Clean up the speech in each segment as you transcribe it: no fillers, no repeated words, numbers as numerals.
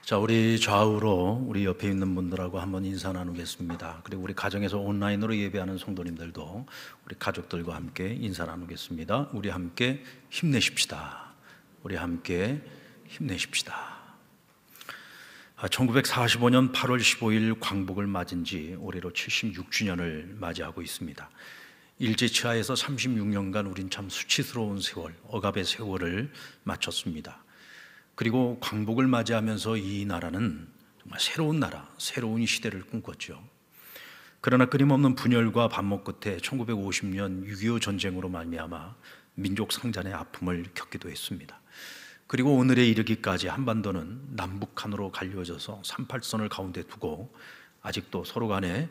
자, 우리 좌우로 우리 옆에 있는 분들하고 한번 인사 나누겠습니다. 그리고 우리 가정에서 온라인으로 예배하는 성도님들도 우리 가족들과 함께 인사 나누겠습니다. 우리 함께 힘내십시다. 우리 함께 힘내십시다. 1945년 8월 15일 광복을 맞은 지 올해로 76주년을 맞이하고 있습니다. 일제치하에서 36년간 우린 참 수치스러운 세월, 억압의 세월을 마쳤습니다. 그리고 광복을 맞이하면서 이 나라는 정말 새로운 나라, 새로운 시대를 꿈꿨죠. 그러나 끊임없는 분열과 반목 끝에 1950년 6.25 전쟁으로 말미암아 민족 상잔의 아픔을 겪기도 했습니다. 그리고 오늘에 이르기까지 한반도는 남북한으로 갈려져서 38선을 가운데 두고 아직도 서로 간에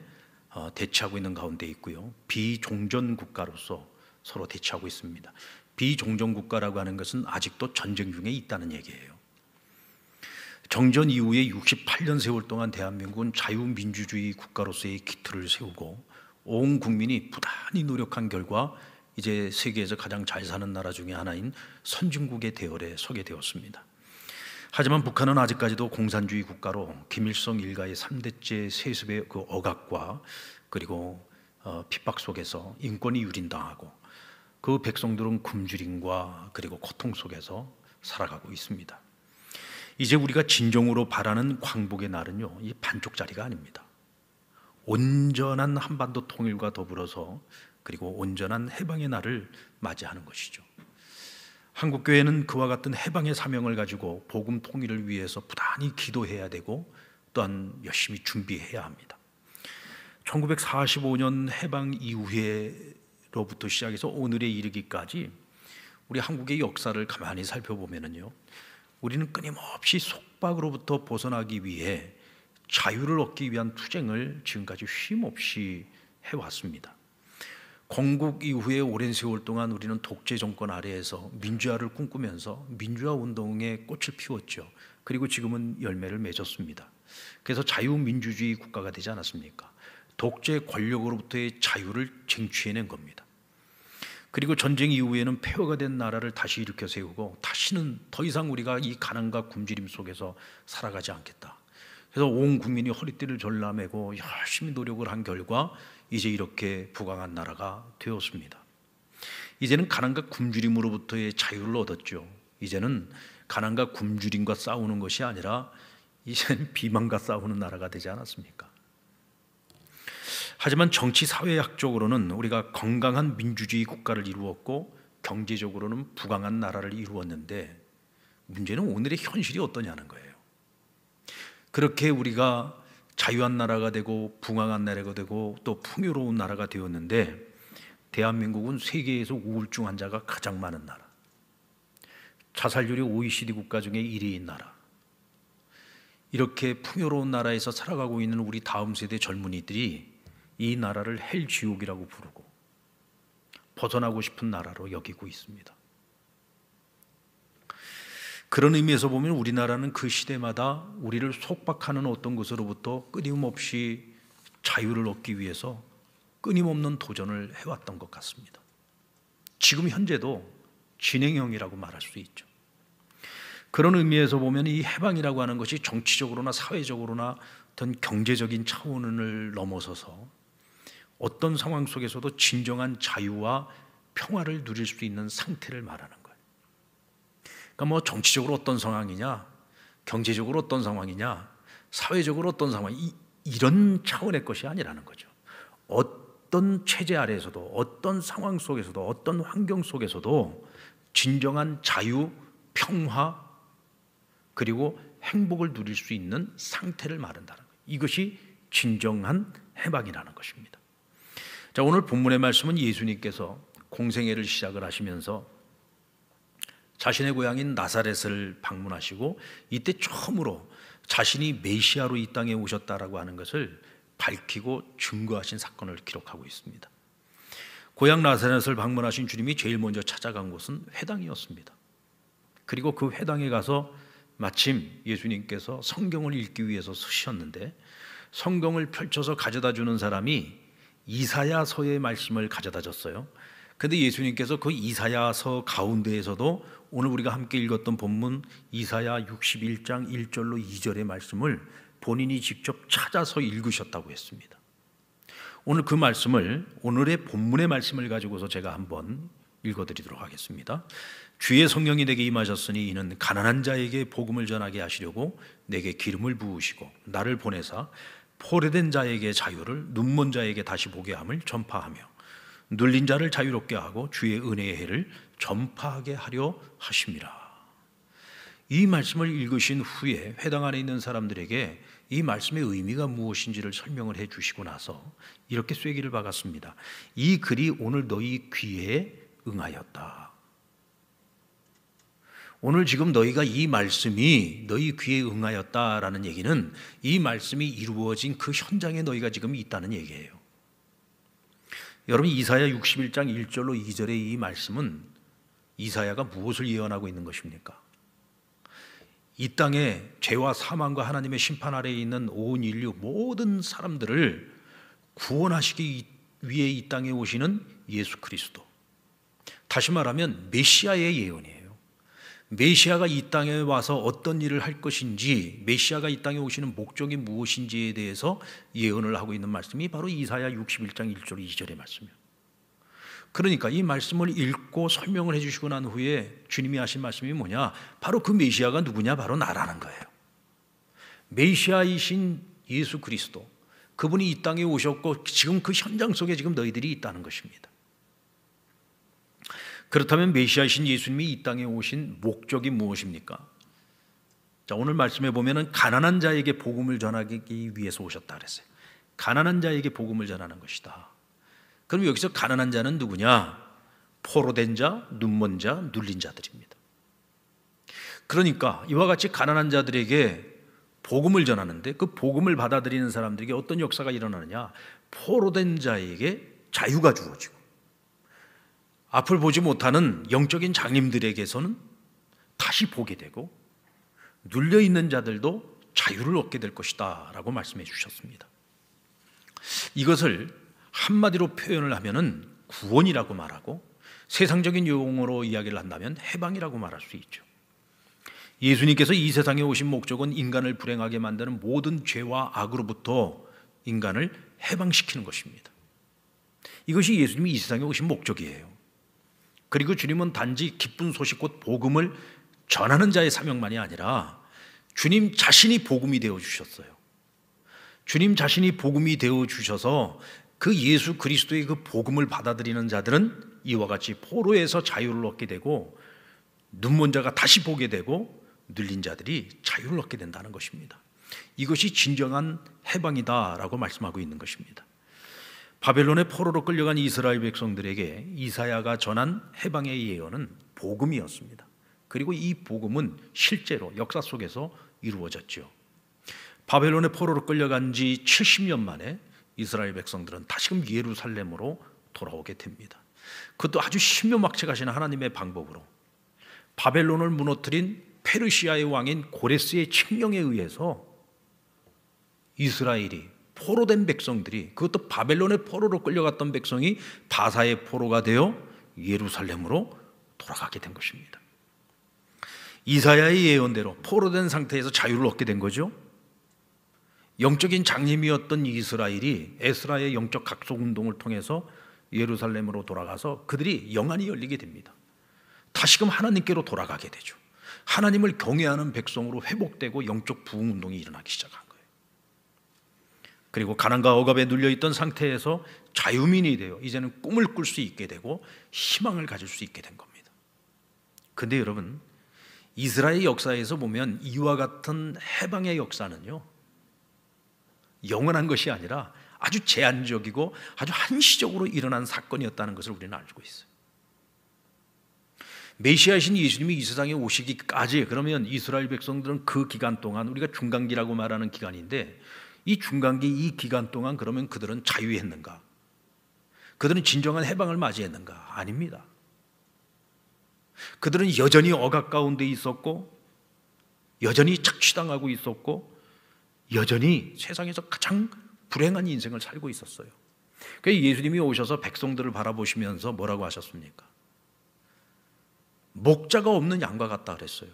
대치하고 있는 가운데 있고요. 비종전 국가로서 서로 대치하고 있습니다. 비종전 국가라고 하는 것은 아직도 전쟁 중에 있다는 얘기예요. 정전 이후에 68년 세월 동안 대한민국은 자유민주주의 국가로서의 기틀을 세우고 온 국민이 부단히 노력한 결과 이제 세계에서 가장 잘 사는 나라 중에 하나인 선진국의 대열에 서게 되었습니다. 하지만 북한은 아직까지도 공산주의 국가로 김일성 일가의 3대째 세습의 그 억압과 그리고 핍박 속에서 인권이 유린당하고 그 백성들은 굶주림과 그리고 고통 속에서 살아가고 있습니다. 이제 우리가 진정으로 바라는 광복의 날은요, 이 반쪽짜리가 아닙니다. 온전한 한반도 통일과 더불어서 그리고 온전한 해방의 날을 맞이하는 것이죠. 한국교회는 그와 같은 해방의 사명을 가지고 복음 통일을 위해서 부단히 기도해야 되고 또한 열심히 준비해야 합니다. 1945년 해방 이후로부터 시작해서 오늘에 이르기까지 우리 한국의 역사를 가만히 살펴보면요, 우리는 끊임없이 속박으로부터 벗어나기 위해 자유를 얻기 위한 투쟁을 지금까지 쉼없이 해왔습니다. 건국 이후에 오랜 세월 동안 우리는 독재 정권 아래에서 민주화를 꿈꾸면서 민주화 운동에 꽃을 피웠죠. 그리고 지금은 열매를 맺었습니다. 그래서 자유민주주의 국가가 되지 않았습니까? 독재 권력으로부터의 자유를 쟁취해낸 겁니다. 그리고 전쟁 이후에는 폐허가 된 나라를 다시 일으켜 세우고 다시는 더 이상 우리가 이 가난과 굶주림 속에서 살아가지 않겠다. 그래서 온 국민이 허리띠를 졸라매고 열심히 노력을 한 결과 이제 이렇게 부강한 나라가 되었습니다. 이제는 가난과 굶주림으로부터의 자유를 얻었죠. 이제는 가난과 굶주림과 싸우는 것이 아니라 이제는 비만과 싸우는 나라가 되지 않았습니까? 하지만 정치 사회학적으로는 우리가 건강한 민주주의 국가를 이루었고 경제적으로는 부강한 나라를 이루었는데 문제는 오늘의 현실이 어떠냐는 거예요. 그렇게 우리가 자유한 나라가 되고 부강한 나라가 되고 또 풍요로운 나라가 되었는데 대한민국은 세계에서 우울증 환자가 가장 많은 나라, 자살률이 OECD 국가 중에 1위인 나라, 이렇게 풍요로운 나라에서 살아가고 있는 우리 다음 세대 젊은이들이 이 나라를 헬지옥이라고 부르고 벗어나고 싶은 나라로 여기고 있습니다. 그런 의미에서 보면 우리나라는 그 시대마다 우리를 속박하는 어떤 것으로부터 끊임없이 자유를 얻기 위해서 끊임없는 도전을 해왔던 것 같습니다. 지금 현재도 진행형이라고 말할 수 있죠. 그런 의미에서 보면 이 해방이라고 하는 것이 정치적으로나 사회적으로나 어떤 경제적인 차원을 넘어서서 어떤 상황 속에서도 진정한 자유와 평화를 누릴 수 있는 상태를 말하는 거예요. 그러니까 뭐 정치적으로 어떤 상황이냐, 경제적으로 어떤 상황이냐, 사회적으로 어떤 상황, 이런 차원의 것이 아니라는 거죠. 어떤 체제 아래에서도, 어떤 상황 속에서도, 어떤 환경 속에서도 진정한 자유, 평화, 그리고 행복을 누릴 수 있는 상태를 말한다는 거예요. 이것이 진정한 해방이라는 것입니다. 자, 오늘 본문의 말씀은 예수님께서 공생애를 시작을 하시면서 자신의 고향인 나사렛을 방문하시고 이때 처음으로 자신이 메시아로 이 땅에 오셨다라고 하는 것을 밝히고 증거하신 사건을 기록하고 있습니다. 고향 나사렛을 방문하신 주님이 제일 먼저 찾아간 곳은 회당이었습니다. 그리고 그 회당에 가서 마침 예수님께서 성경을 읽기 위해서 서셨는데 성경을 펼쳐서 가져다 주는 사람이 이사야서의 말씀을 가져다 줬어요. 그런데 예수님께서 그 이사야서 가운데에서도 오늘 우리가 함께 읽었던 본문 이사야 61장 1절로 2절의 말씀을 본인이 직접 찾아서 읽으셨다고 했습니다. 오늘 그 말씀을, 오늘의 본문의 말씀을 가지고서 제가 한번 읽어드리도록 하겠습니다. 주의 성령이 내게 임하셨으니 이는 가난한 자에게 복음을 전하게 하시려고 내게 기름을 부으시고 나를 보내사 포로된 자에게 자유를, 눈먼 자에게 다시 보게 함을 전파하며 눌린 자를 자유롭게 하고 주의 은혜의 해를 전파하게 하려 하심이라. 이 말씀을 읽으신 후에 회당 안에 있는 사람들에게 이 말씀의 의미가 무엇인지를 설명을 해 주시고 나서 이렇게 쐐기를 박았습니다. 이 글이 오늘 너희 귀에 응하였다. 오늘 지금 너희가 이 말씀이 너희 귀에 응하였다라는 얘기는 이 말씀이 이루어진 그 현장에 너희가 지금 있다는 얘기예요. 여러분, 이사야 61장 1절로 2절의 이 말씀은 이사야가 무엇을 예언하고 있는 것입니까? 이 땅에 죄와 사망과 하나님의 심판 아래에 있는 온 인류 모든 사람들을 구원하시기 위해 이 땅에 오시는 예수 그리스도, 다시 말하면 메시아의 예언이에요. 메시아가 이 땅에 와서 어떤 일을 할 것인지, 메시아가 이 땅에 오시는 목적이 무엇인지에 대해서 예언을 하고 있는 말씀이 바로 이사야 61장 1절 2절의 말씀이에요. 그러니까 이 말씀을 읽고 설명을 해주시고 난 후에 주님이 하신 말씀이 뭐냐? 바로 그 메시아가 누구냐? 바로 나라는 거예요. 메시아이신 예수 그리스도, 그분이 이 땅에 오셨고 지금 그 현장 속에 지금 너희들이 있다는 것입니다. 그렇다면 메시아이신 예수님이 이 땅에 오신 목적이 무엇입니까? 자, 오늘 말씀에 보면은 가난한 자에게 복음을 전하기 위해서 오셨다 그랬어요. 가난한 자에게 복음을 전하는 것이다. 그럼 여기서 가난한 자는 누구냐? 포로된 자, 눈먼 자, 눌린 자들입니다. 그러니까 이와 같이 가난한 자들에게 복음을 전하는데 그 복음을 받아들이는 사람들에게 어떤 역사가 일어나느냐? 포로된 자에게 자유가 주어지고 앞을 보지 못하는 영적인 장님들에게서는 다시 보게 되고 눌려있는 자들도 자유를 얻게 될 것이다 라고 말씀해 주셨습니다. 이것을 한마디로 표현을 하면은 구원이라고 말하고 세상적인 용어로 이야기를 한다면 해방이라고 말할 수 있죠. 예수님께서 이 세상에 오신 목적은 인간을 불행하게 만드는 모든 죄와 악으로부터 인간을 해방시키는 것입니다. 이것이 예수님이 이 세상에 오신 목적이에요. 그리고 주님은 단지 기쁜 소식 곧 복음을 전하는 자의 사명만이 아니라 주님 자신이 복음이 되어 주셨어요. 주님 자신이 복음이 되어 주셔서 그 예수 그리스도의 그 복음을 받아들이는 자들은 이와 같이 포로에서 자유를 얻게 되고 눈먼 자가 다시 보게 되고 눌린 자들이 자유를 얻게 된다는 것입니다. 이것이 진정한 해방이다라고 말씀하고 있는 것입니다. 바벨론의 포로로 끌려간 이스라엘 백성들에게 이사야가 전한 해방의 예언은 복음이었습니다. 그리고 이 복음은 실제로 역사 속에서 이루어졌죠. 바벨론의 포로로 끌려간 지 70년 만에 이스라엘 백성들은 다시금 예루살렘으로 돌아오게 됩니다. 그것도 아주 신묘막측하신 하나님의 방법으로 바벨론을 무너뜨린 페르시아의 왕인 고레스의 칙령에 의해서 이스라엘이 포로된 백성들이, 그것도 바벨론의 포로로 끌려갔던 백성이 바사의 포로가 되어 예루살렘으로 돌아가게 된 것입니다. 이사야의 예언대로 포로된 상태에서 자유를 얻게 된 거죠. 영적인 장님이었던 이스라엘이 에스라의 영적 각성 운동을 통해서 예루살렘으로 돌아가서 그들이 영안이 열리게 됩니다. 다시금 하나님께로 돌아가게 되죠. 하나님을 경외하는 백성으로 회복되고 영적 부흥 운동이 일어나기 시작한 거예요. 그리고 가난과 억압에 눌려있던 상태에서 자유민이 되어 이제는 꿈을 꿀 수 있게 되고 희망을 가질 수 있게 된 겁니다. 그런데 여러분, 이스라엘 역사에서 보면 이와 같은 해방의 역사는요, 영원한 것이 아니라 아주 제한적이고 아주 한시적으로 일어난 사건이었다는 것을 우리는 알고 있어요. 메시아이신 예수님이 이 세상에 오시기까지, 그러면 이스라엘 백성들은 그 기간 동안, 우리가 중간기라고 말하는 기간인데, 이 중간기, 이 기간 동안 그러면 그들은 자유했는가? 그들은 진정한 해방을 맞이했는가? 아닙니다. 그들은 여전히 억압 가운데 있었고, 여전히 착취당하고 있었고, 여전히 세상에서 가장 불행한 인생을 살고 있었어요. 그래서 예수님이 오셔서 백성들을 바라보시면서 뭐라고 하셨습니까? 목자가 없는 양과 같다 그랬어요.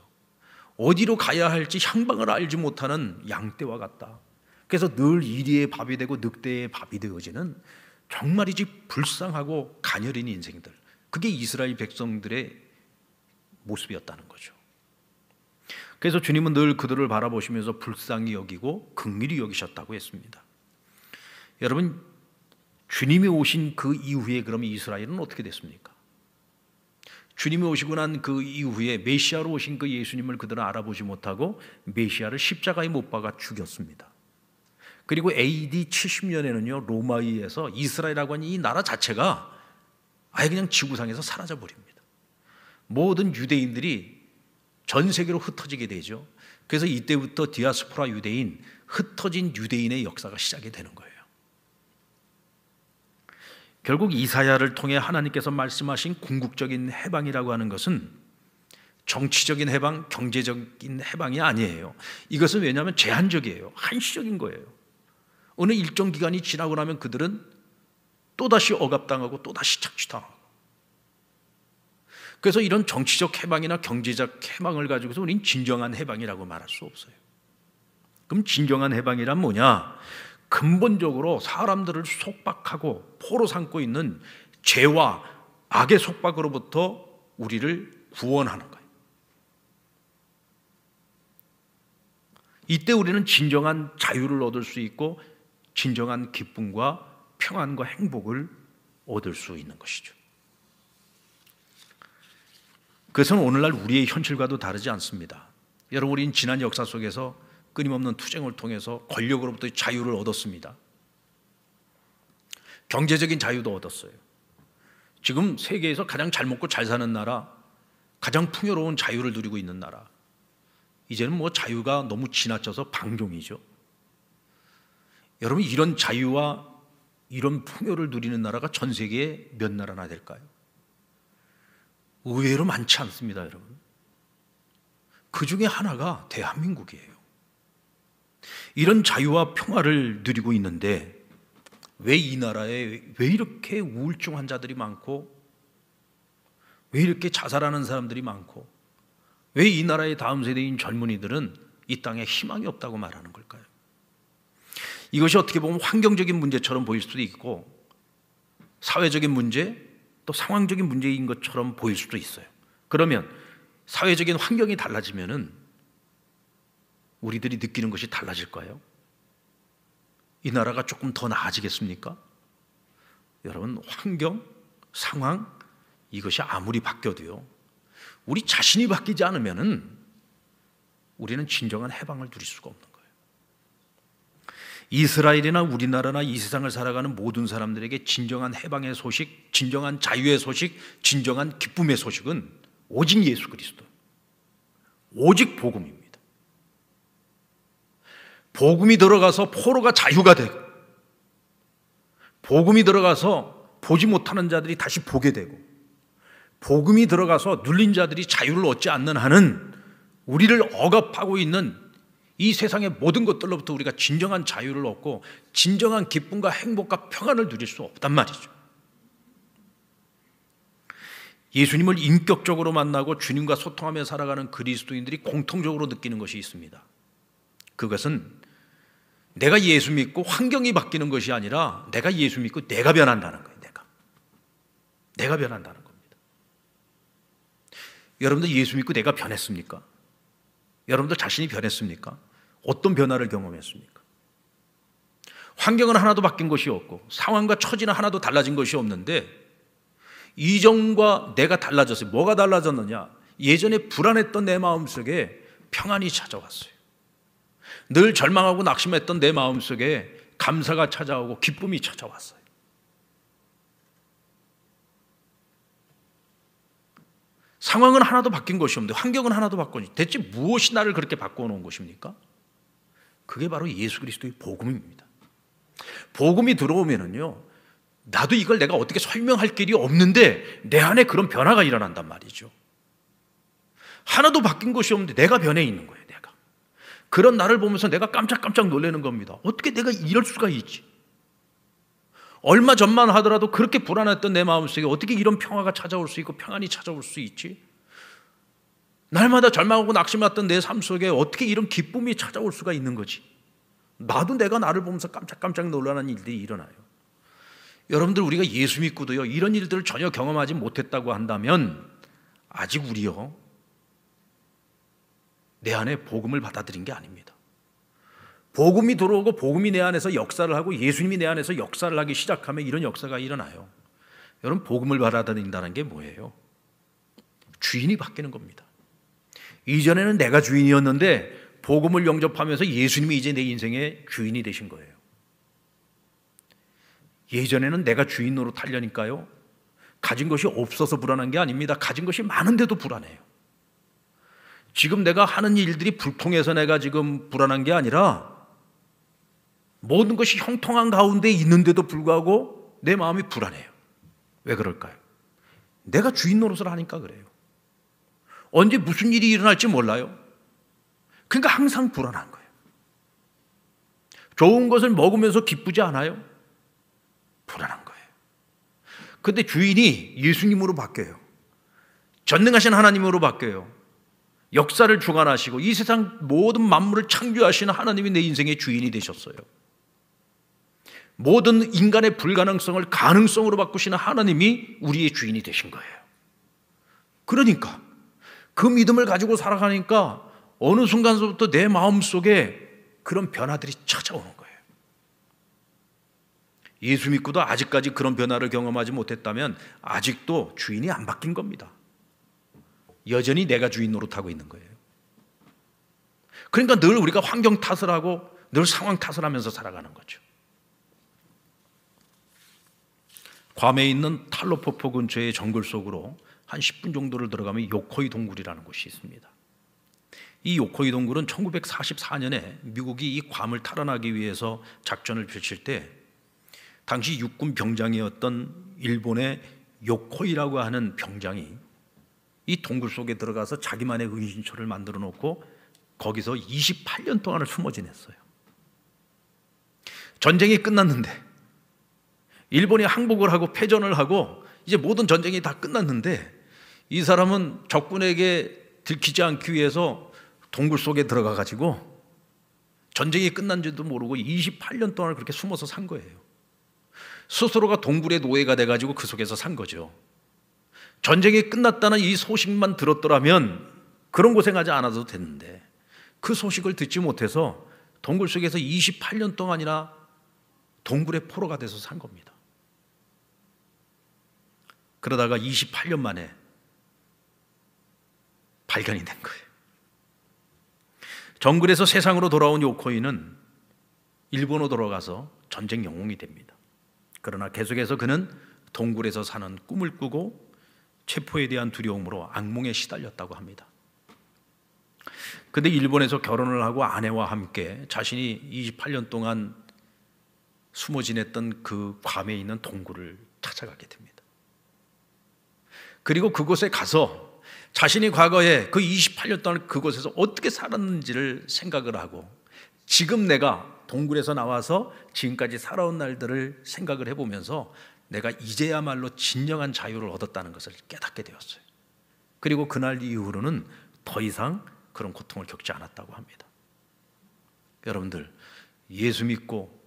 어디로 가야 할지 향방을 알지 못하는 양떼와 같다. 그래서 늘 이리의 밥이 되고 늑대의 밥이 되어지는 정말이지 불쌍하고 가녀린 인생들, 그게 이스라엘 백성들의 모습이었다는 거죠. 그래서 주님은 늘 그들을 바라보시면서 불쌍히 여기고 긍휼히 여기셨다고 했습니다. 여러분, 주님이 오신 그 이후에 그럼 이스라엘은 어떻게 됐습니까? 주님이 오시고 난 그 이후에 메시아로 오신 그 예수님을 그들은 알아보지 못하고 메시아를 십자가에 못 박아 죽였습니다. 그리고 AD 70년에는요 로마에 의해서 이스라엘이라고 하는 이 나라 자체가 아예 그냥 지구상에서 사라져 버립니다. 모든 유대인들이 전 세계로 흩어지게 되죠. 그래서 이때부터 디아스포라 유대인, 흩어진 유대인의 역사가 시작이 되는 거예요. 결국 이사야를 통해 하나님께서 말씀하신 궁극적인 해방이라고 하는 것은 정치적인 해방, 경제적인 해방이 아니에요. 이것은 왜냐하면 제한적이에요. 한시적인 거예요. 어느 일정 기간이 지나고 나면 그들은 또다시 억압당하고 또다시 착취당하고, 그래서 이런 정치적 해방이나 경제적 해방을 가지고서 우리는 진정한 해방이라고 말할 수 없어요. 그럼 진정한 해방이란 뭐냐? 근본적으로 사람들을 속박하고 포로 삼고 있는 죄와 악의 속박으로부터 우리를 구원하는 거예요. 이때 우리는 진정한 자유를 얻을 수 있고 진정한 기쁨과 평안과 행복을 얻을 수 있는 것이죠. 그것은 오늘날 우리의 현실과도 다르지 않습니다. 여러분, 우리는 지난 역사 속에서 끊임없는 투쟁을 통해서 권력으로부터 자유를 얻었습니다. 경제적인 자유도 얻었어요. 지금 세계에서 가장 잘 먹고 잘 사는 나라, 가장 풍요로운 자유를 누리고 있는 나라, 이제는 뭐 자유가 너무 지나쳐서 방종이죠. 여러분, 이런 자유와 이런 풍요를 누리는 나라가 전 세계에 몇 나라나 될까요? 의외로 많지 않습니다, 여러분. 그 중에 하나가 대한민국이에요. 이런 자유와 평화를 누리고 있는데 왜 이 나라에 왜 이렇게 우울증 환자들이 많고, 왜 이렇게 자살하는 사람들이 많고, 왜 이 나라의 다음 세대인 젊은이들은 이 땅에 희망이 없다고 말하는 걸까요? 이것이 어떻게 보면 환경적인 문제처럼 보일 수도 있고 사회적인 문제, 또 상황적인 문제인 것처럼 보일 수도 있어요. 그러면 사회적인 환경이 달라지면은 우리들이 느끼는 것이 달라질까요? 이 나라가 조금 더 나아지겠습니까? 여러분, 환경, 상황, 이것이 아무리 바뀌어도요, 우리 자신이 바뀌지 않으면은 우리는 진정한 해방을 누릴 수가 없는 거예요. 이스라엘이나 우리나라나 이 세상을 살아가는 모든 사람들에게 진정한 해방의 소식, 진정한 자유의 소식, 진정한 기쁨의 소식은 오직 예수 그리스도, 오직 복음입니다. 복음이 들어가서 포로가 자유가 되고, 복음이 들어가서 보지 못하는 자들이 다시 보게 되고, 복음이 들어가서 눌린 자들이 자유를 얻지 않는 한은 우리를 억압하고 있는 이 세상의 모든 것들로부터 우리가 진정한 자유를 얻고 진정한 기쁨과 행복과 평안을 누릴 수 없단 말이죠. 예수님을 인격적으로 만나고 주님과 소통하며 살아가는 그리스도인들이 공통적으로 느끼는 것이 있습니다. 그것은 내가 예수 믿고 환경이 바뀌는 것이 아니라 내가 예수 믿고 내가 변한다는 거예요. 내가 변한다는 겁니다. 여러분들 예수 믿고 내가 변했습니까? 여러분들 자신이 변했습니까? 어떤 변화를 경험했습니까? 환경은 하나도 바뀐 것이 없고 상황과 처지는 하나도 달라진 것이 없는데 이전과 내가 달라졌어요. 뭐가 달라졌느냐? 예전에 불안했던 내 마음속에 평안이 찾아왔어요. 늘 절망하고 낙심했던 내 마음속에 감사가 찾아오고 기쁨이 찾아왔어요. 상황은 하나도 바뀐 것이 없는데 환경은 하나도 바뀌었는데 대체 무엇이 나를 그렇게 바꾸어 놓은 것입니까? 그게 바로 예수 그리스도의 복음입니다. 복음이 들어오면은요, 나도 이걸 내가 어떻게 설명할 길이 없는데 내 안에 그런 변화가 일어난단 말이죠. 하나도 바뀐 것이 없는데 내가 변해 있는 거예요. 내가 그런 나를 보면서 내가 깜짝깜짝 놀라는 겁니다. 어떻게 내가 이럴 수가 있지? 얼마 전만 하더라도 그렇게 불안했던 내 마음속에 어떻게 이런 평화가 찾아올 수 있고 평안이 찾아올 수 있지? 날마다 절망하고 낙심했던 내 삶 속에 어떻게 이런 기쁨이 찾아올 수가 있는 거지? 나도 내가 나를 보면서 깜짝깜짝 놀라는 일들이 일어나요. 여러분들, 우리가 예수 믿고도요, 이런 일들을 전혀 경험하지 못했다고 한다면 아직 우리요, 내 안에 복음을 받아들인 게 아닙니다. 복음이 들어오고 복음이 내 안에서 역사를 하고 예수님이 내 안에서 역사를 하기 시작하면 이런 역사가 일어나요. 여러분, 복음을 받아들인다는 게 뭐예요? 주인이 바뀌는 겁니다. 이전에는 내가 주인이었는데 복음을 영접하면서 예수님이 이제 내 인생의 주인이 되신 거예요. 예전에는 내가 주인 노릇하려니까요, 가진 것이 없어서 불안한 게 아닙니다. 가진 것이 많은데도 불안해요. 지금 내가 하는 일들이 불통해서 내가 지금 불안한 게 아니라 모든 것이 형통한 가운데 있는데도 불구하고 내 마음이 불안해요. 왜 그럴까요? 내가 주인 노릇을 하니까 그래요. 언제 무슨 일이 일어날지 몰라요. 그러니까 항상 불안한 거예요. 좋은 것을 먹으면서 기쁘지 않아요? 불안한 거예요. 그런데 주인이 예수님으로 바뀌어요. 전능하신 하나님으로 바뀌어요. 역사를 주관하시고 이 세상 모든 만물을 창조하시는 하나님이 내 인생의 주인이 되셨어요. 모든 인간의 불가능성을 가능성으로 바꾸시는 하나님이 우리의 주인이 되신 거예요. 그러니까 그 믿음을 가지고 살아가니까 어느 순간부터 내 마음속에 그런 변화들이 찾아오는 거예요. 예수 믿고도 아직까지 그런 변화를 경험하지 못했다면 아직도 주인이 안 바뀐 겁니다. 여전히 내가 주인 노릇하고 있는 거예요. 그러니까 늘 우리가 환경 탓을 하고 늘 상황 탓을 하면서 살아가는 거죠. 괌에 있는 탈로포포 근처의 정글 속으로 한 10분 정도를 들어가면 요코이 동굴이라는 곳이 있습니다. 이 요코이 동굴은 1944년에 미국이 이 괌을 탈환하기 위해서 작전을 펼칠 때 당시 육군 병장이었던 일본의 요코이라고 하는 병장이 이 동굴 속에 들어가서 자기만의 은신처를 만들어 놓고 거기서 28년 동안을 숨어 지냈어요. 전쟁이 끝났는데 일본이 항복을 하고 패전을 하고 이제 모든 전쟁이 다 끝났는데 이 사람은 적군에게 들키지 않기 위해서 동굴 속에 들어가 가지고 전쟁이 끝난지도 모르고 28년 동안 그렇게 숨어서 산 거예요. 스스로가 동굴의 노예가 돼 가지고 그 속에서 산 거죠. 전쟁이 끝났다는 이 소식만 들었더라면 그런 고생하지 않아도 됐는데 그 소식을 듣지 못해서 동굴 속에서 28년 동안이나 동굴의 포로가 돼서 산 겁니다. 그러다가 28년 만에 발견이 된 거예요. 정글에서 세상으로 돌아온 요코이는 일본으로 돌아가서 전쟁 영웅이 됩니다. 그러나 계속해서 그는 동굴에서 사는 꿈을 꾸고 체포에 대한 두려움으로 악몽에 시달렸다고 합니다. 그런데 일본에서 결혼을 하고 아내와 함께 자신이 28년 동안 숨어 지냈던 그 괌에 있는 동굴을 찾아가게 됩니다. 그리고 그곳에 가서 자신이 과거에 그 28년 동안 그곳에서 어떻게 살았는지를 생각을 하고 지금 내가 동굴에서 나와서 지금까지 살아온 날들을 생각을 해보면서 내가 이제야말로 진정한 자유를 얻었다는 것을 깨닫게 되었어요. 그리고 그날 이후로는 더 이상 그런 고통을 겪지 않았다고 합니다. 여러분들, 예수 믿고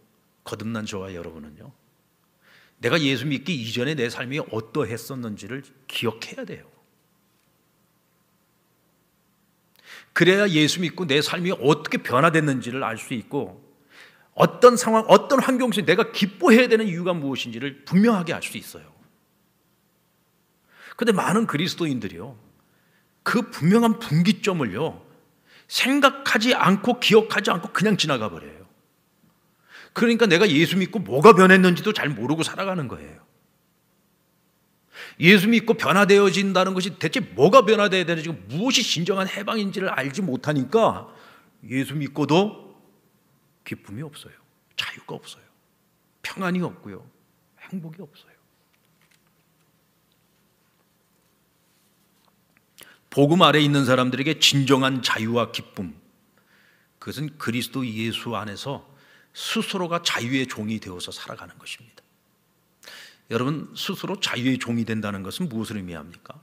거듭난 저와 여러분은요, 내가 예수 믿기 이전에 내 삶이 어떠했었는지를 기억해야 돼요. 그래야 예수 믿고 내 삶이 어떻게 변화됐는지를 알 수 있고 어떤 상황, 어떤 환경 속에 내가 기뻐해야 되는 이유가 무엇인지를 분명하게 알 수 있어요. 그런데 많은 그리스도인들이요, 그 분명한 분기점을요 생각하지 않고 기억하지 않고 그냥 지나가 버려요. 그러니까 내가 예수 믿고 뭐가 변했는지도 잘 모르고 살아가는 거예요. 예수 믿고 변화되어진다는 것이 대체 뭐가 변화되어야 되는지, 무엇이 진정한 해방인지를 알지 못하니까 예수 믿고도 기쁨이 없어요. 자유가 없어요. 평안이 없고요. 행복이 없어요. 복음 아래 있는 사람들에게 진정한 자유와 기쁨, 그것은 그리스도 예수 안에서 스스로가 자유의 종이 되어서 살아가는 것입니다. 여러분, 스스로 자유의 종이 된다는 것은 무엇을 의미합니까?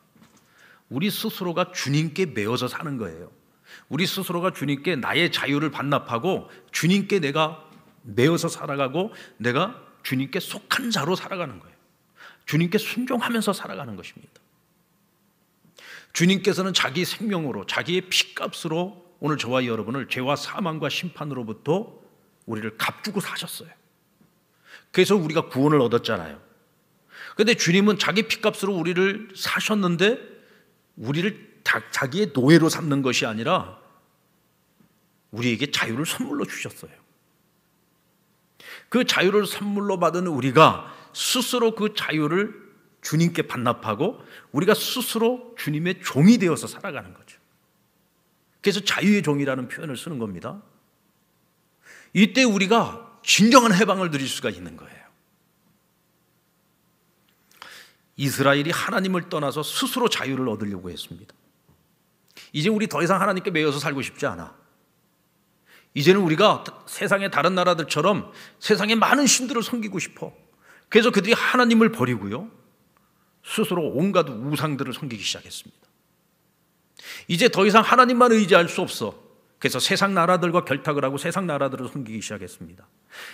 우리 스스로가 주님께 매어서 사는 거예요. 우리 스스로가 주님께 나의 자유를 반납하고 주님께 내가 매어서 살아가고 내가 주님께 속한 자로 살아가는 거예요. 주님께 순종하면서 살아가는 것입니다. 주님께서는 자기 생명으로 자기의 피값으로 오늘 저와 여러분을 죄와 사망과 심판으로부터 우리를 값주고 사셨어요. 그래서 우리가 구원을 얻었잖아요. 그런데 주님은 자기 피값으로 우리를 사셨는데 우리를 자기의 노예로 삼는 것이 아니라 우리에게 자유를 선물로 주셨어요. 그 자유를 선물로 받은 우리가 스스로 그 자유를 주님께 반납하고 우리가 스스로 주님의 종이 되어서 살아가는 거죠. 그래서 자유의 종이라는 표현을 쓰는 겁니다. 이때 우리가 진정한 해방을 누릴 수가 있는 거예요. 이스라엘이 하나님을 떠나서 스스로 자유를 얻으려고 했습니다. 이제 우리 더 이상 하나님께 매여서 살고 싶지 않아. 이제는 우리가 세상의 다른 나라들처럼 세상의 많은 신들을 섬기고 싶어. 그래서 그들이 하나님을 버리고요, 스스로 온갖 우상들을 섬기기 시작했습니다. 이제 더 이상 하나님만 의지할 수 없어. 그래서 세상 나라들과 결탁을 하고 세상 나라들을 섬기기 시작했습니다.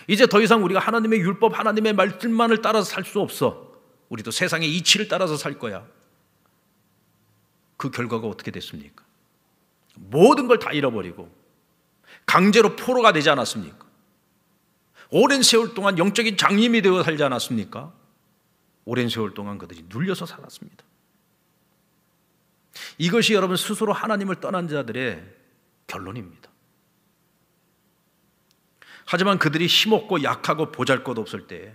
이제 더 이상 우리가 하나님의 율법, 하나님의 말씀만을 따라서 살 수 없어. 우리도 세상의 이치를 따라서 살 거야. 그 결과가 어떻게 됐습니까? 모든 걸 다 잃어버리고 강제로 포로가 되지 않았습니까? 오랜 세월 동안 영적인 장님이 되어 살지 않았습니까? 오랜 세월 동안 그들이 눌려서 살았습니다. 이것이 여러분 스스로 하나님을 떠난 자들의 결론입니다. 하지만 그들이 힘없고 약하고 보잘것없을 때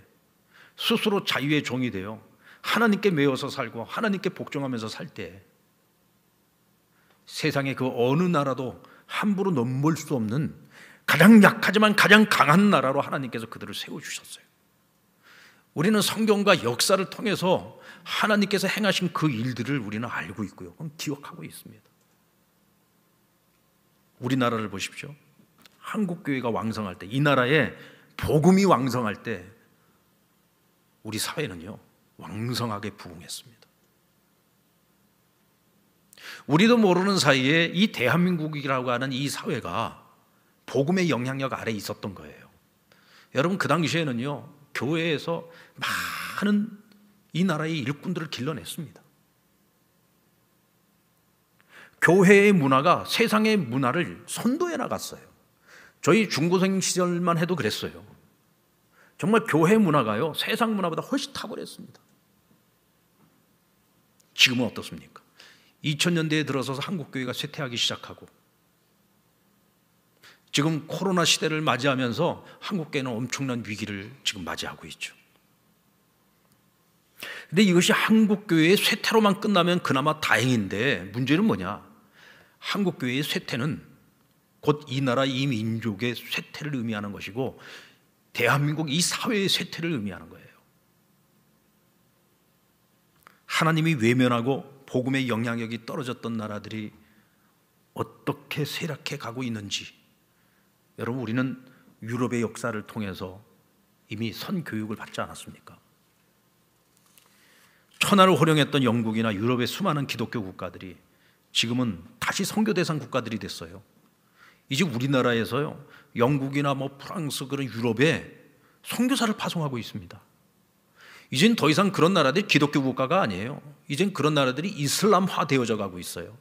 스스로 자유의 종이 되어 하나님께 매여서 살고 하나님께 복종하면서 살 때 세상의 그 어느 나라도 함부로 넘볼 수 없는 가장 약하지만 가장 강한 나라로 하나님께서 그들을 세워주셨어요. 우리는 성경과 역사를 통해서 하나님께서 행하신 그 일들을 우리는 알고 있고요, 기억하고 있습니다. 우리나라를 보십시오. 한국교회가 왕성할 때, 이 나라에 복음이 왕성할 때 우리 사회는요 왕성하게 부흥했습니다. 우리도 모르는 사이에 이 대한민국이라고 하는 이 사회가 복음의 영향력 아래에 있었던 거예요. 여러분, 그 당시에는요 교회에서 많은 이 나라의 일꾼들을 길러냈습니다. 교회의 문화가 세상의 문화를 선도해 나갔어요. 저희 중고생 시절만 해도 그랬어요. 정말 교회 문화가요 세상 문화보다 훨씬 탁월했습니다. 지금은 어떻습니까? 2000년대에 들어서서 한국교회가 쇠퇴하기 시작하고 지금 코로나 시대를 맞이하면서 한국교회는 엄청난 위기를 지금 맞이하고 있죠. 근데 이것이 한국교회의 쇠퇴로만 끝나면 그나마 다행인데 문제는 뭐냐? 한국교회의 쇠퇴는 곧 이 나라 이 민족의 쇠퇴를 의미하는 것이고 대한민국 이 사회의 쇠퇴를 의미하는 거예요. 하나님이 외면하고 복음의 영향력이 떨어졌던 나라들이 어떻게 쇠락해 가고 있는지 여러분, 우리는 유럽의 역사를 통해서 이미 선교육을 받지 않았습니까? 천하를 호령했던 영국이나 유럽의 수많은 기독교 국가들이 지금은 다시 선교 대상 국가들이 됐어요. 이제 우리나라에서요 영국이나 프랑스 그런 유럽에 선교사를 파송하고 있습니다. 이젠 더 이상 그런 나라들이 기독교 국가가 아니에요. 이젠 그런 나라들이 이슬람화 되어져 가고 있어요.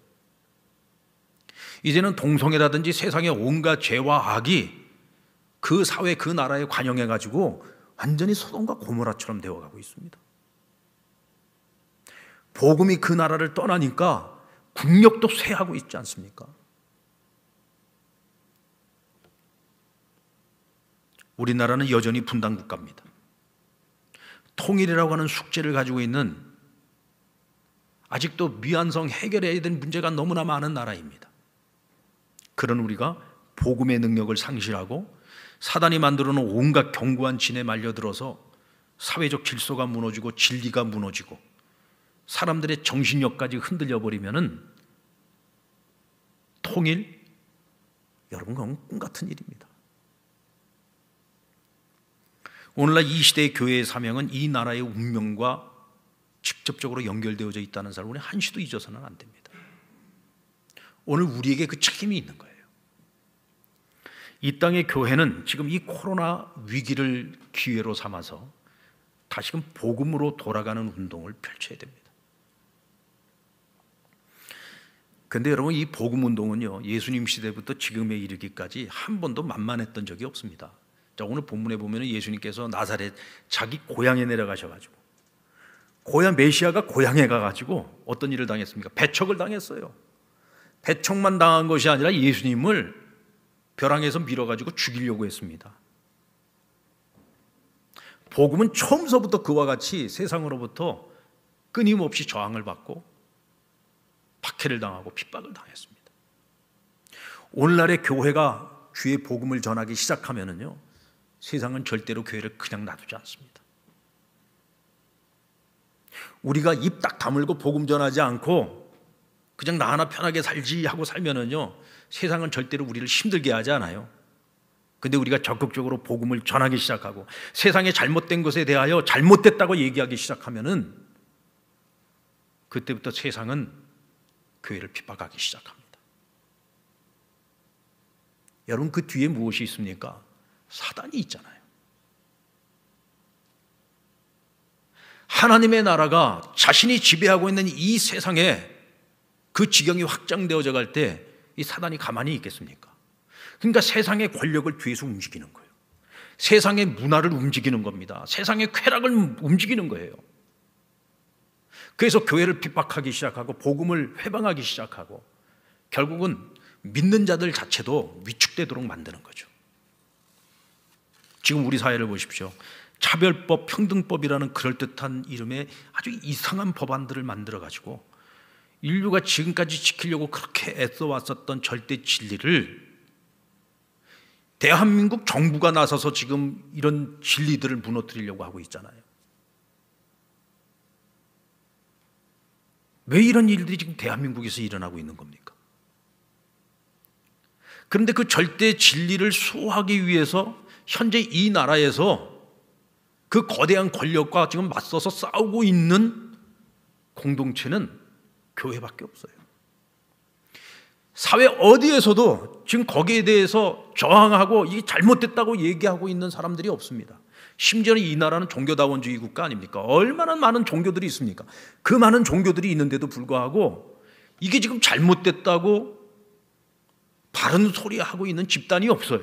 이제는 동성애라든지 세상의 온갖 죄와 악이 그 사회 그 나라에 관영해 가지고 완전히 소돔과 고모라처럼 되어가고 있습니다. 복음이 그 나라를 떠나니까 국력도 쇠하고 있지 않습니까? 우리나라는 여전히 분단 국가입니다. 통일이라고 하는 숙제를 가지고 있는 아직도 미완성 해결해야 되는 문제가 너무나 많은 나라입니다. 그런 우리가 복음의 능력을 상실하고 사단이 만들어 놓은 온갖 견고한 진에 말려들어서 사회적 질서가 무너지고 진리가 무너지고 사람들의 정신력까지 흔들려 버리면은 통일, 여러분 그건 꿈 같은 일입니다. 오늘날 이 시대의 교회의 사명은 이 나라의 운명과 직접적으로 연결되어져 있다는 사실을 우리 한시도 잊어서는 안 됩니다. 오늘 우리에게 그 책임이 있는 거예요. 이 땅의 교회는 지금 이 코로나 위기를 기회로 삼아서 다시금 복음으로 돌아가는 운동을 펼쳐야 됩니다. 그런데 여러분, 이 복음 운동은요, 예수님 시대부터 지금에 이르기까지 한 번도 만만했던 적이 없습니다. 자, 오늘 본문에 보면 예수님께서 나사렛 자기 고향에 내려가셔가지고, 고향 메시아가 고향에 가가지고 어떤 일을 당했습니까? 배척을 당했어요. 배척만 당한 것이 아니라 예수님을 벼랑에서 밀어가지고 죽이려고 했습니다. 복음은 처음서부터 그와 같이 세상으로부터 끊임없이 저항을 받고 박해를 당하고 핍박을 당했습니다. 오늘날의 교회가 주의 복음을 전하기 시작하면은요, 세상은 절대로 교회를 그냥 놔두지 않습니다. 우리가 입 딱 다물고 복음 전하지 않고 그냥 나 하나 편하게 살지 하고 살면은요, 세상은 절대로 우리를 힘들게 하지 않아요. 근데 우리가 적극적으로 복음을 전하기 시작하고 세상의 잘못된 것에 대하여 잘못됐다고 얘기하기 시작하면은 그때부터 세상은 교회를 핍박하기 시작합니다. 여러분, 그 뒤에 무엇이 있습니까? 사단이 있잖아요. 하나님의 나라가 자신이 지배하고 있는 이 세상에 그 지경이 확장되어져 갈 때 이 사단이 가만히 있겠습니까? 그러니까 세상의 권력을 뒤에서 움직이는 거예요. 세상의 문화를 움직이는 겁니다. 세상의 쾌락을 움직이는 거예요. 그래서 교회를 핍박하기 시작하고 복음을 회방하기 시작하고 결국은 믿는 자들 자체도 위축되도록 만드는 거죠. 지금 우리 사회를 보십시오. 차별법, 평등법이라는 그럴듯한 이름의 아주 이상한 법안들을 만들어가지고 인류가 지금까지 지키려고 그렇게 애써 왔었던 절대 진리를 대한민국 정부가 나서서 지금 이런 진리들을 무너뜨리려고 하고 있잖아요. 왜 이런 일들이 지금 대한민국에서 일어나고 있는 겁니까? 그런데 그 절대 진리를 수호하기 위해서 현재 이 나라에서 그 거대한 권력과 지금 맞서서 싸우고 있는 공동체는 교회밖에 없어요. 사회 어디에서도 지금 거기에 대해서 저항하고 이게 잘못됐다고 얘기하고 있는 사람들이 없습니다. 심지어는 이 나라는 종교다원주의 국가 아닙니까? 얼마나 많은 종교들이 있습니까? 그 많은 종교들이 있는데도 불구하고 이게 지금 잘못됐다고 바른 소리 하고 있는 집단이 없어요.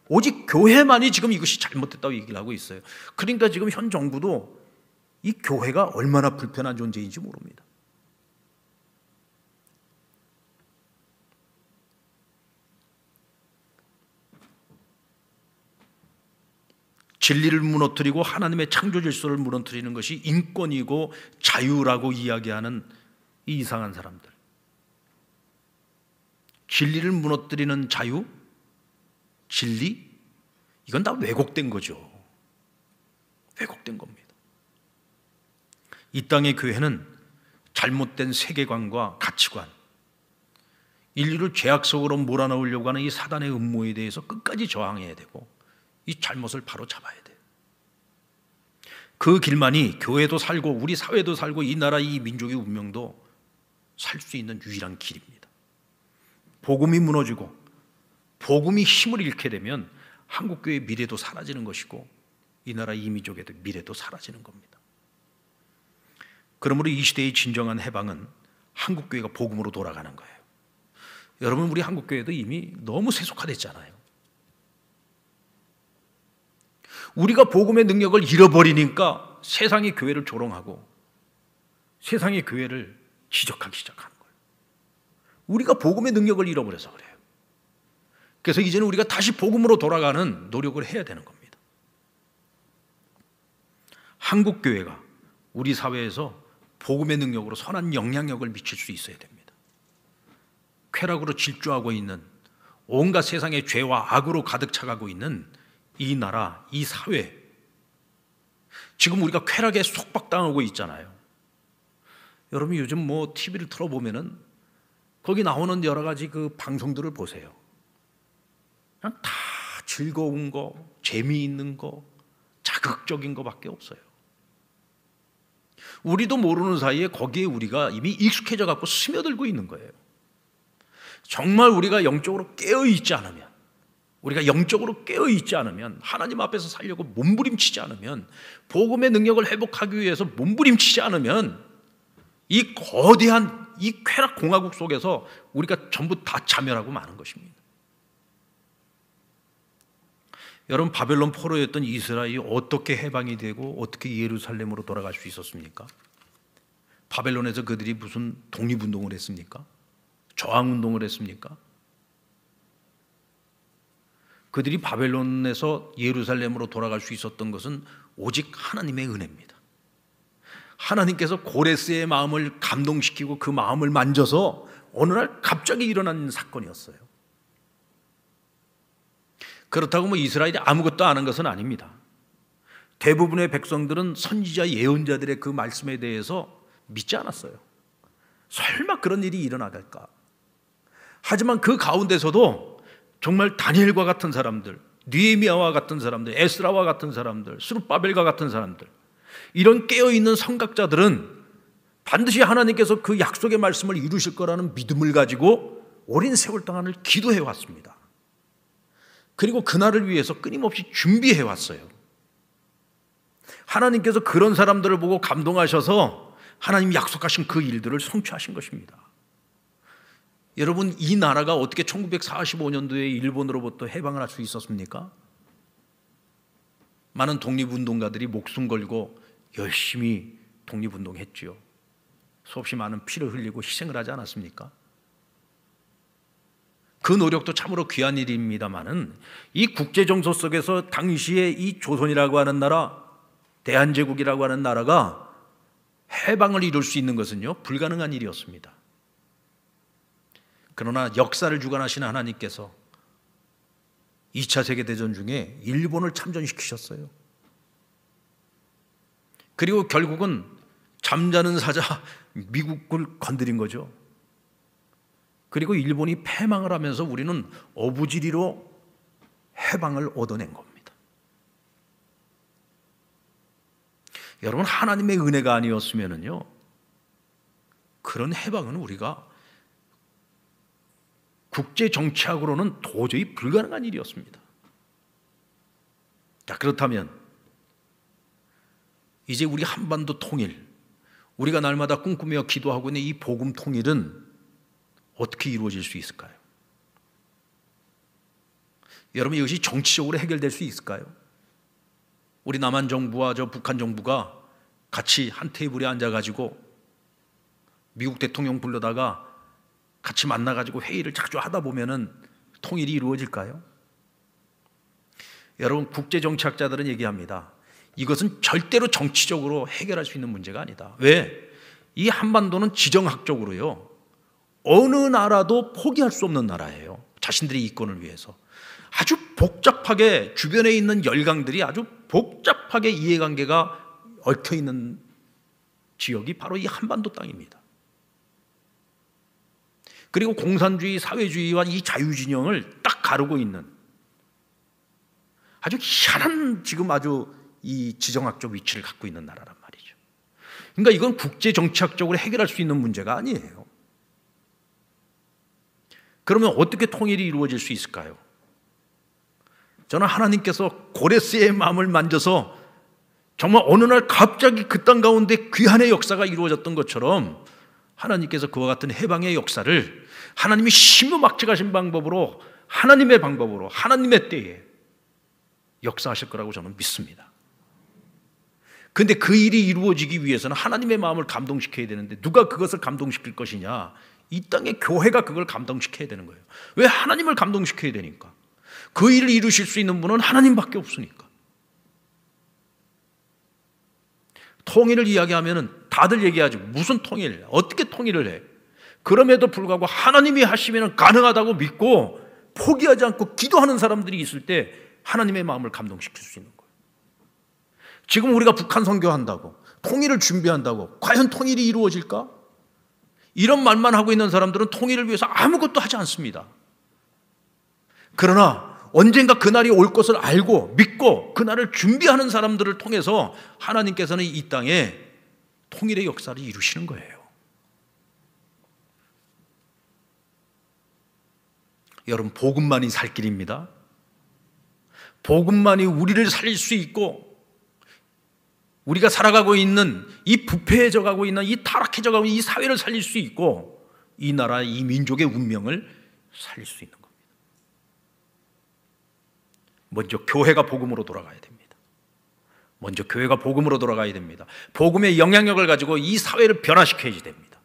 오직 교회만이 지금 이것이 잘못됐다고 얘기를 하고 있어요. 그러니까 지금 현 정부도 이 교회가 얼마나 불편한 존재인지 모릅니다. 진리를 무너뜨리고 하나님의 창조 질서를 무너뜨리는 것이 인권이고 자유라고 이야기하는 이 이상한 사람들. 진리를 무너뜨리는 자유, 진리, 이건 다 왜곡된 거죠. 왜곡된 겁니다. 이 땅의 교회는 잘못된 세계관과 가치관, 인류를 죄악 속으로 몰아넣으려고 하는 이 사단의 음모에 대해서 끝까지 저항해야 되고 이 잘못을 바로 잡아야 돼요. 그 길만이 교회도 살고 우리 사회도 살고 이 나라 이 민족의 운명도 살 수 있는 유일한 길입니다. 복음이 무너지고 복음이 힘을 잃게 되면 한국교회의 미래도 사라지는 것이고 이 나라 이 민족의 미래도 사라지는 겁니다. 그러므로 이 시대의 진정한 해방은 한국교회가 복음으로 돌아가는 거예요. 여러분, 우리 한국교회도 이미 너무 세속화됐잖아요. 우리가 복음의 능력을 잃어버리니까 세상이 교회를 조롱하고 세상이 교회를 지적하기 시작하는 거예요. 우리가 복음의 능력을 잃어버려서 그래요. 그래서 이제는 우리가 다시 복음으로 돌아가는 노력을 해야 되는 겁니다. 한국교회가 우리 사회에서 복음의 능력으로 선한 영향력을 미칠 수 있어야 됩니다. 쾌락으로 질주하고 있는 온갖 세상의 죄와 악으로 가득 차가고 있는 이 나라, 이 사회, 지금 우리가 쾌락에 속박당하고 있잖아요. 여러분, 요즘 뭐 TV를 틀어보면은 거기 나오는 여러 가지 그 방송들을 보세요. 그냥 다 즐거운 거, 재미있는 거, 자극적인 것밖에 없어요. 우리도 모르는 사이에 거기에 우리가 이미 익숙해져 갖고 스며들고 있는 거예요. 정말 우리가 영적으로 깨어있지 않으면, 우리가 영적으로 깨어있지 않으면, 하나님 앞에서 살려고 몸부림치지 않으면, 복음의 능력을 회복하기 위해서 몸부림치지 않으면 이 거대한 이 쾌락 공화국 속에서 우리가 전부 다 자멸하고 마는 것입니다. 여러분, 바벨론 포로였던 이스라엘이 어떻게 해방이 되고 어떻게 예루살렘으로 돌아갈 수 있었습니까? 바벨론에서 그들이 무슨 독립운동을 했습니까? 저항운동을 했습니까? 그들이 바벨론에서 예루살렘으로 돌아갈 수 있었던 것은 오직 하나님의 은혜입니다. 하나님께서 고레스의 마음을 감동시키고 그 마음을 만져서 어느 날 갑자기 일어난 사건이었어요. 그렇다고 이스라엘이 아무것도 안 한 것은 아닙니다. 대부분의 백성들은 선지자 예언자들의 그 말씀에 대해서 믿지 않았어요. 설마 그런 일이 일어나갈까? 하지만 그 가운데서도 정말 다니엘과 같은 사람들, 느헤미야와 같은 사람들, 에스라와 같은 사람들, 스룹바벨과 같은 사람들, 이런 깨어있는 선각자들은 반드시 하나님께서 그 약속의 말씀을 이루실 거라는 믿음을 가지고 오랜 세월 동안을 기도해 왔습니다. 그리고 그날을 위해서 끊임없이 준비해 왔어요. 하나님께서 그런 사람들을 보고 감동하셔서 하나님이 약속하신 그 일들을 성취하신 것입니다. 여러분, 이 나라가 어떻게 1945년도에 일본으로부터 해방을 할 수 있었습니까? 많은 독립운동가들이 목숨 걸고 열심히 독립운동했지요. 수없이 많은 피를 흘리고 희생을 하지 않았습니까? 그 노력도 참으로 귀한 일입니다만은 이 국제정서 속에서 당시에 이 조선이라고 하는 나라, 대한제국이라고 하는 나라가 해방을 이룰 수 있는 것은요, 불가능한 일이었습니다. 그러나 역사를 주관하시는 하나님께서 2차 세계대전 중에 일본을 참전시키셨어요. 그리고 결국은 잠자는 사자 미국을 건드린 거죠. 그리고 일본이 패망을 하면서 우리는 어부지리로 해방을 얻어낸 겁니다. 여러분, 하나님의 은혜가 아니었으면요, 그런 해방은 우리가 국제 정치학으로는 도저히 불가능한 일이었습니다. 자, 그렇다면 이제 우리 한반도 통일, 우리가 날마다 꿈꾸며 기도하고 있는 이 복음 통일은 어떻게 이루어질 수 있을까요? 여러분, 이것이 정치적으로 해결될 수 있을까요? 우리 남한 정부와 북한 정부가 같이 한 테이블에 앉아가지고 미국 대통령 불러다가 같이 만나가지고 회의를 자주 하다 보면은 통일이 이루어질까요? 여러분, 국제정치학자들은 얘기합니다. 이것은 절대로 정치적으로 해결할 수 있는 문제가 아니다. 왜? 이 한반도는 지정학적으로요, 어느 나라도 포기할 수 없는 나라예요. 자신들의 이권을 위해서. 아주 복잡하게 주변에 있는 열강들이 아주 복잡하게 이해관계가 얽혀있는 지역이 바로 이 한반도 땅입니다. 그리고 공산주의, 사회주의와 이 자유진영을 딱 가르고 있는 아주 희한한 지금 아주 이 지정학적 위치를 갖고 있는 나라란 말이죠. 그러니까 이건 국제정치학적으로 해결할 수 있는 문제가 아니에요. 그러면 어떻게 통일이 이루어질 수 있을까요? 저는 하나님께서 고레스의 마음을 만져서 정말 어느 날 갑자기 그 땅 가운데 귀한의 역사가 이루어졌던 것처럼 하나님께서 그와 같은 해방의 역사를 하나님이 심무막직하신 방법으로, 하나님의 방법으로, 하나님의 때에 역사하실 거라고 저는 믿습니다. 그런데 그 일이 이루어지기 위해서는 하나님의 마음을 감동시켜야 되는데 누가 그것을 감동시킬 것이냐? 이 땅의 교회가 그걸 감동시켜야 되는 거예요. 왜? 하나님을 감동시켜야 되니까. 그 일을 이루실 수 있는 분은 하나님밖에 없으니까. 통일을 이야기하면 다들 얘기하죠. 무슨 통일? 어떻게 통일을 해? 그럼에도 불구하고 하나님이 하시면 가능하다고 믿고 포기하지 않고 기도하는 사람들이 있을 때 하나님의 마음을 감동시킬 수 있는 거예요. 지금 우리가 북한 선교한다고, 통일을 준비한다고, 과연 통일이 이루어질까? 이런 말만 하고 있는 사람들은 통일을 위해서 아무것도 하지 않습니다. 그러나 언젠가 그날이 올 것을 알고 믿고 그날을 준비하는 사람들을 통해서 하나님께서는 이 땅에 통일의 역사를 이루시는 거예요. 여러분, 복음만이 살 길입니다. 복음만이 우리를 살릴 수 있고 우리가 살아가고 있는 이 부패해져 가고 있는 이 타락해져 가고 있는 이 사회를 살릴 수 있고 이 나라, 이 민족의 운명을 살릴 수 있는 겁니다. 먼저 교회가 복음으로 돌아가야 됩니다. 먼저 교회가 복음으로 돌아가야 됩니다. 복음의 영향력을 가지고 이 사회를 변화시켜야지 됩니다.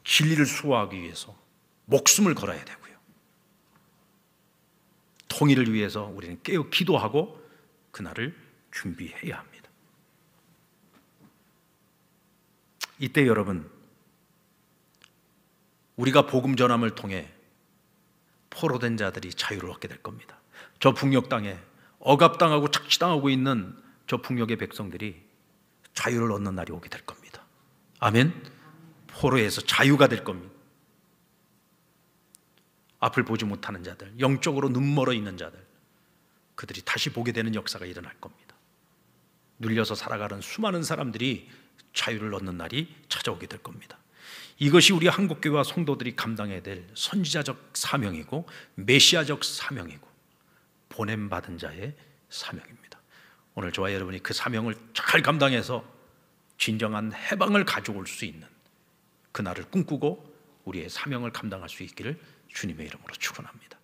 진리를 수호하기 위해서 목숨을 걸어야 되고요. 통일을 위해서 우리는 깨어 기도하고 그날을 준비해야 합니다. 이때 여러분, 우리가 복음 전함을 통해 포로된 자들이 자유를 얻게 될 겁니다. 저 북녘 땅에 억압당하고 착취당하고 있는 저 북녘의 백성들이 자유를 얻는 날이 오게 될 겁니다. 아멘. 포로에서 자유가 될 겁니다. 앞을 보지 못하는 자들, 영적으로 눈멀어 있는 자들, 그들이 다시 보게 되는 역사가 일어날 겁니다. 눌려서 살아가는 수많은 사람들이 자유를 얻는 날이 찾아오게 될 겁니다. 이것이 우리 한국교회와 성도들이 감당해야 될 선지자적 사명이고 메시아적 사명이고 보냄받은 자의 사명입니다. 오늘 저와 여러분이 그 사명을 잘 감당해서 진정한 해방을 가져올 수 있는 그날을 꿈꾸고 우리의 사명을 감당할 수 있기를 주님의 이름으로 축원합니다.